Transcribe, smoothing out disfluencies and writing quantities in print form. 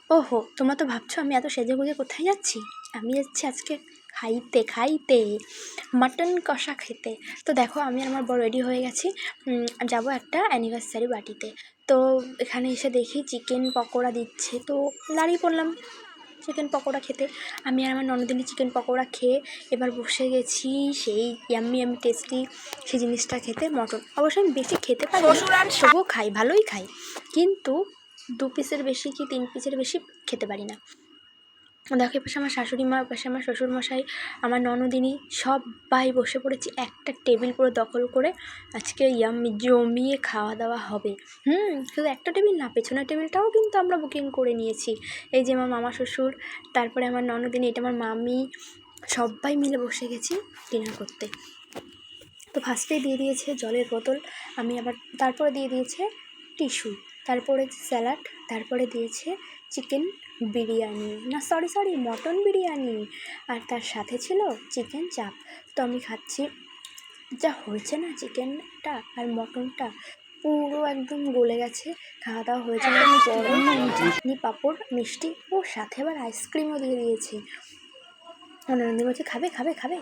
ওহো, তোমরা তো ভাবছো আমি এত সেজেগুজে কোথায় যাচ্ছি। আমি যাচ্ছি আজকে খাইতে মাটন কষা খেতে। তো দেখো আমি আর আমার বড় রেডি হয়ে গেছি, যাব একটা অ্যানিভার্সারি পার্টিতে। তো এখানে এসে দেখি চিকেন পকোড়া দিচ্ছে, তো দাঁড়িয়ে পড়লাম চিকেন পকোড়া খেতে। আমি আর আমার ননদিনী চিকেন পকোড়া খেয়ে এবার বসে গেছি সেই ইয়াম্মি টেস্টি সেই জিনিসটা খেতে। মটন অবশ্যই আমি বেশি খেতে পারি না, তবুও খাই, ভালোই খাই, কিন্তু 2 পিসের বেশি কি 3 পিসের বেশি খেতে পারি না। দেখো এপাশে আমার শাশুড়ি মা, পাশে আমার শ্বশুরমশাই, আমার ননদিনী, সবাই বসে পড়েছি একটা টেবিল পুরো দখল করে। আজকে ইয়াম্মি জমিয়ে খাওয়া দাওয়া হবে। শুধু একটা টেবিল না, পেছনের টেবিলটাও কিন্তু আমরা বুকিং করে নিয়েছি। এই যে আমার মামা শ্বশুর, তারপরে আমার ননদিনী, এটা আমার মামি, সবাই মিলে বসে গেছি ডিনার করতে। তো ফার্স্টেই দিয়ে দিয়েছে জলের বোতল, আমি আবার তারপরে দিয়ে দিয়েছে টিস্যু, তারপরে স্যালাড, তারপরে দিয়েছে চিকেন বিরিয়ানি, না সরি মটন বিরিয়ানি, আর তার সাথে ছিল চিকেন চাপ। তো আমি খাচ্ছি, যা হয়েছে না চিকেনটা আর মটনটা পুরো একদম গলে গেছে। খাওয়া দাওয়া হয়েছে, গরম চাটনি পাঁপড় মিষ্টি ও সাথে আবার আইসক্রিমও দিয়ে দিয়েছে। ননদিনী বলছে খাবে খাবে খাবে।